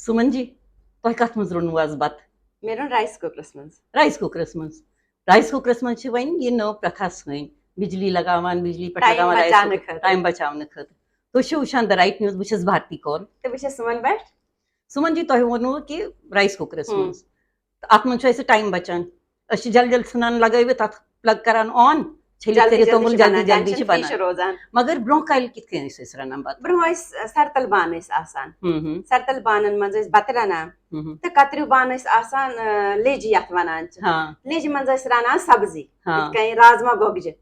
Suman ji, tۄhہِ کتھ منٛز روٚنوٕ آز بتہٕ؟ مےٚ روٚن رایس کُکرس منٛز. رایس کُکرس منٛز. رایس کُکرس منٛز چھِ وۄنۍ یہِ نٔو پرٛتھا سٲنۍ بجلی لگاوان بجلی پٮ۪ٹھ لگاوان ٹایم بچاونہٕ خٲطرٕ. تُہۍ چھِو وٕچھان د رایٹ نِوٕز. بہٕ چھَس بھارتی کول. تہٕ بہٕ چھَس سُمن بٹ. سُمن جی, تۄہہِ ووٚنوٕ کہِ رایس کُکرس منٛز تہٕ اتھ منٛز چھُ اَسہِ ٹایم بچان. أسۍ چھِ جلدی جلدی ژھٕنان لگٲوِتھ تتھ پلگ کران آن, چھٔلِتھ کٔرِتھ توٚمُل جلدی جلدی چھِ بنان. مگر برونٛہہ کالہِ کِتھ کٔنۍ ٲسۍ أسۍ رنان بتہٕ؟ برونٛہہ ٲسۍ سرتل بانہٕ ٲسۍ آسان. سرتل بانن منٛز ٲسۍ بتہٕ رنان تہٕ کتریو بانہٕ ٲسۍ آسان لیجہِ یتھ ونان چھِ. لیجہِ منٛز ٲسۍ رنان سبزی یِتھ کٔنۍ رازما گۄگجہِ.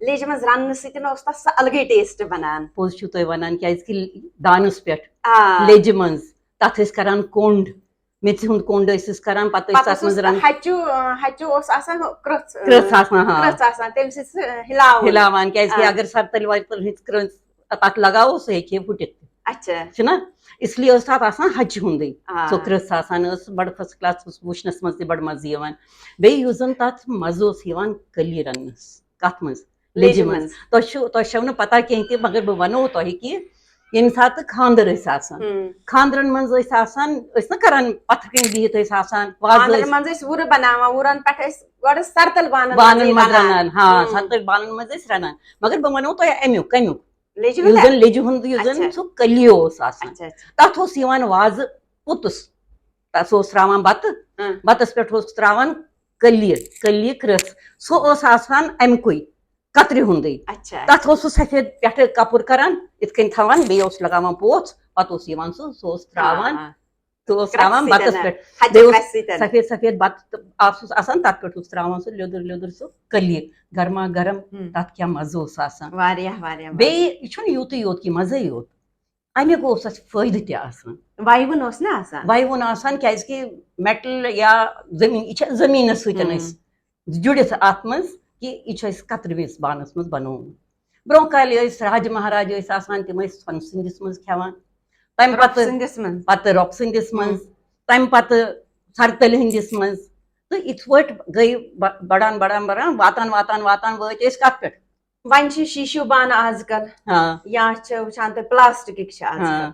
لیجہِ منٛز رننہٕ سۭتۍ اوس تتھ سُہ الگٕے ٹیسٹ بنان. پوٚز چھِو تُہۍ ونان, کیازِ کہِ دانس پٮ۪ٹھ لیجہِ منٛز تتھ ٲسۍ کران کوٚنٛڈ, میٚژِ ہُنٛد کوٚنٛڈ ٲسۍ أسۍ کران, پتہٕ ٲسۍ تتھ منٛز رنان. ہچوٗ اوس آسان کرٛژھ آسان تمہِ سۭتۍ سُہ ہلاوان, کیازِ کہِ اگر سرتل ورتل ہٕنٛز کرٛژھ تتھ لگاوو سُہ ہیٚکہِ ہے پھٕٹِتھ. چھُنہ, اس لیے اوس تتھ آسان ہچہِ ہُنٛدُے سُہ کرٛژھ آسان, ٲس بڑٕ فٔسٹ کلاس, وٕچھنس منٛز تہِ بڑٕ مزٕ یِوان. بیٚیہِ یُس زن تتھ مزٕ اوس یِوان کٔلی رننس. کتھ منٛز؟ لیجہِ منٛز. تۄہہِ چھو نہٕ پتہ کینٛہہ تہِ, مگر بہٕ ونو تۄہہِ کہِ ییٚمہِ ساتہٕ خانٛدر ٲسۍ آسان, خانٛدرن منٛز ٲسۍ آسان, ٲسۍ نہ کران پتھرٕ کِنۍ بِہِتھ ٲسۍ آسان بانن منٛز ٲسۍ وُرٕ بناوان, وُرن پٮ۪ٹھ ٲسۍ گۄڈٕ سرتل بانن منٛز رنان. سرتل بانن منٛز ٲسۍ رنان. مگر بہٕ ونو تۄہہِ امیُک کمیُک, یُس زن لیجہِ ہُنٛد یُس زن سُہ کٔلی اوس آسان, تتھ اوس یِوان وازٕ پوٚتُس, سُہ اوس تراوان بتہٕ, بتس پٮ۪ٹھ اوس تراوان کٔلی کرٛژھ, سُہ اوس آسان امکُے کترِ ہُنٛدُے. تتھ اوس سُہ سفید پٮ۪ٹھٕ کپُر کران یِتھ کٔنۍ تھاوان, بیٚیہِ اوس لگاوان پوٚژھ, پتہٕ اوس یِوان سُہ اوس تراوان بتس پٮ۪ٹھ, بیٚیہِ اوس سفید سفید بتہٕ اوسُس آسان, تتھ پٮ۪ٹھ اوس تراوان سُہ لیٚدُر سُہ کٔلی گرما گرم. تتھ کیٛاہ مزٕ اوس آسان. بیٚیہِ یہِ چھُنہٕ یوٗتٕے یوت کہِ مزے یوت, امیُک اوس اَسہِ فٲیدٕ تہِ آسان. وایوُن اوس نہ آسان. وایوُن آسان, کیازِ کہِ میٹل یا زٔمیٖن, یہِ چھِ زٔمیٖنس سۭتۍ أسۍ جُڑِتھ اتھ منٛز کہِ یہِ چھُ اَسہِ کترِوِس بانس منٛز بنومُت. برونٛہہ کالہِ ٲسۍ راجہِ مہاراج ٲسۍ آسان, تِم ٲسۍ سۄنہٕ سِنٛدِس منٛز کھٮ۪وان, تمہِ پتہٕ رۄپہٕ سِنٛدِس منٛز, تمہِ پتہٕ سرتلہِ ہٕنٛدِس منٛز. تہٕ یِتھ پٲٹھۍ گٔے بڑان واتان وٲتۍ أسۍ کتھ پٮ۪ٹھ؟ وۄنۍ چھِ شیٖشوٗ بانہٕ آز کل, یا چھِ وٕچھان تُہۍ پلاسٹکٕکۍ چھِ آز کل,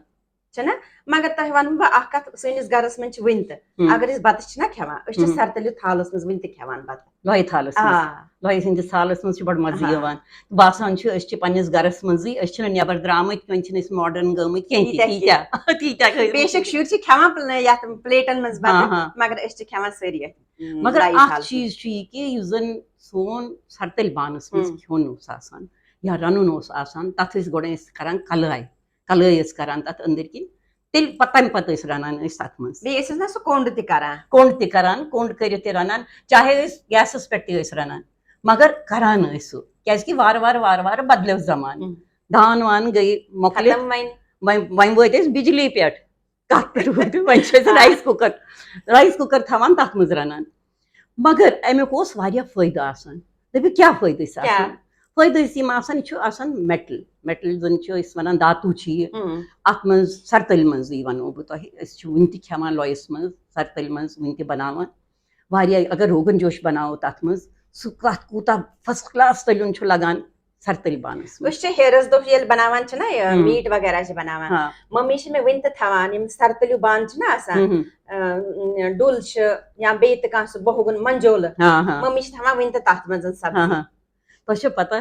چھِنہ. مگر تۄہہِ ونہٕ بہٕ اکھ کتھ, سٲنِس گرس منٛز چھِ وُنہِ تہِ, اگر أسۍ بتہٕ چھِنہ کھٮ۪وان, أسۍ چھِ سرتلہِ تھالس منٛز وُنہِ تہِ کھٮ۪وان بتہٕ. لۄیہِ تھالس منٛز, لۄیہِ ہٕنٛدِس تھالس منٛز چھُ بڑٕ مزٕ یِوان. باسان چھُ أسۍ چھِ پننِس گرس منٛزٕے, أسۍ چھِنہٕ نٮ۪بر درامٕتۍ, وۄنۍ چھِنہٕ أسۍ ماڈٲرن گٔمٕتۍ کینٛہہ. بے شک شُرۍ چھِ کھٮ۪وان یتھ پلیٹن منٛز بتہٕ, مگر أسۍ چھِ کھٮ۪وان سٲری. مگر اکھ چیٖز چھُ یہِ کہِ یُس زن سون سرتلہِ بانس منٛز کھیوٚن اوس آسان یا رنُن اوس آسان, تتھ ٲسۍ گۄڈٕ أسۍ کران کلٲے ٲسۍ کران تتھ أنٛدٕرۍ کِنۍ, تمہِ پتہٕ ٲسۍ رنان أسۍ تتھ منٛز. بیٚیہِ ٲسۍ نہ سُہ کوٚنٛڈ تہِ کران, کوٚنٛڈ کٔرِتھ تہِ رنان, چاہے أسۍ گیسس پٮ۪ٹھ تہِ ٲسۍ رنان, مگر کران ٲسۍ سُہ. کیازِ کہِ وارٕ وارٕ بدلیو زمانہٕ, دان وان گٔے مۄکلِتھ, وۄنۍ وٲتۍ أسۍ بجلی پٮ۪ٹھ. کتھ پٮ۪ٹھ وٲتۍ, وۄنۍ چھِ أسۍ رایس کُکر تھاوان, تتھ منٛز رنان. مگر امیُک اوس واریاہ فٲیدٕ آسان. دٔپِو کیٛاہ فٲیدٕ ٲسۍ آسان؟ فٲیدٕ ٲسۍ یِم آسان, یہِ چھُ آسان میٹل زن چھِ أسۍ ونان داتوٗ چھِ یہِ, اتھ منٛز سرتلہِ منٛزٕے ونو بہٕ تۄہہِ, أسۍ چھِ وُنہِ تہِ کھٮ۪وان لۄیس منٛز, سرتلہِ منٛز وُنہِ تہِ بناوان. واریاہ اگر روگن جوش بناوو تتھ منٛز, سُہ کتھ کوٗتاہ فٔسٹ کلاس تٔلیُن چھُ لگان سرتلہِ بانس منٛز. أسۍ چھِ ہیرس دۄہ ییٚلہِ بناوان چھِنہ یہِ میٖٹ وغیرہ چھِ بناوان, ممی چھِ مےٚ وُنہِ تہِ تھاوان یِم سرتلیوٗ بانہٕ چھِنہ آسان, ڈُل چھِ یا بیٚیہِ تہِ کانٛہہ سُہ بوہوُن منجولہٕ, ممی چھِ تھاوان وُنہِ تہِ تتھ منٛز سبزی. تۄہہِ چھو پتہ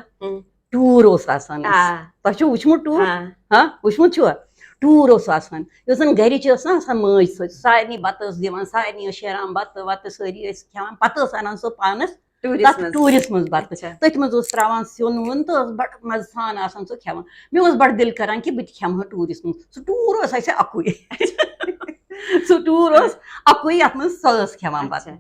ٹوٗر اوس آسان, تۄہہِ چھُو وٕچھمُت ٹوٗر؟ وٕچھمُت چھُوا؟ ٹوٗر اوس آسان, یۄس زن گرِچ ٲس نہ آسان مٲج سۭتۍ, سارنٕے بتہٕ ٲس دِوان, سارنٕے ٲسۍ شیران بتہٕ وتہٕ, سٲری ٲسۍ کھٮ۪وان, پتہٕ ٲس انان سۄ پانس ٹوٗرِس منٛز بتہٕ, تٔتھۍ منٛز اوس تراوان سیُن وُن تہٕ ٲس بڑٕ مزٕ سان آسان سُہ کھٮ۪وان. مےٚ اوس بڑٕ دِل کران کہِ بہٕ تہِ کھٮ۪مہٕ ہا ٹوٗرِس منٛز. سُہ ٹوٗر اوس اَسہِ اکُے, یتھ منٛز سۄ ٲس کھٮ۪وان بتہٕ.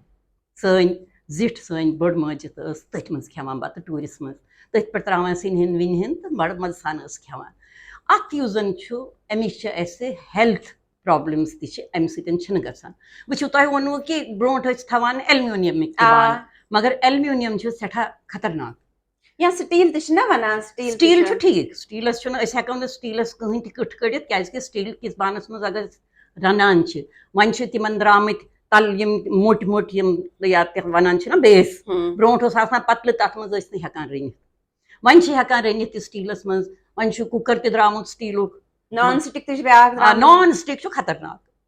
سٲنۍ زِٹھ سٲنۍ بٔڑ مٲجہِ تہٕ ٲس تٔتھۍ منٛز کھٮ۪وان بتہٕ ٹوٗرِس منٛز, تٔتھۍ پٮ۪ٹھ تراوان سِنہِ ہِنٛد وِنہِ ہِنٛد تہٕ بڑٕ مزٕ سان ٲس کھٮ۪وان. اکھ یُس زن چھُ, اَمِچ چھِ اَسہِ ہیلتھ پرابلمز تہِ چھِ اَمہِ سۭتۍ چھِنہٕ گژھان. وٕچھِو تۄہہِ ووٚنوُ کہِ برونٛٹھ ٲسۍ تھاوان ایلمونیمٕکۍ بانہٕ, مگر ایلمونیم چھُ سٮ۪ٹھاہ خطرناک. یا سٹیٖل تہِ چھِنہ وَنان, سٹیٖل چھُ ٹھیٖک, سٹیٖلس چھُنہٕ, أسۍ ہٮ۪کو نہٕ سٹیٖلس کٕہٕنۍ تہِ کٕٹھ کٔڑِتھ, کیازِ کہِ سٹیٖل کِس بانس منٛز اگر رنان چھِ, وۄنۍ چھِ تِمن درامٕتۍ تل یِم موٚٹۍ موٚٹۍ یِم یتھ وَنان چھِنہ بیس, برونٛٹھ اوس آسان پتلہٕ, تتھ منٛز ٲسۍ نہٕ ہٮ۪کان رٔنِتھ. وۄنۍ چھِ ہٮ۪کان رٔنِتھ تہِ سٹیٖلس منٛز, وۄنۍ چھُ کُکر تہِ درٛامُت سٹیٖلُک. نان سٹِک تہِ چھُ بیٛاکھ, نان سٹِک چھُ خطرناک,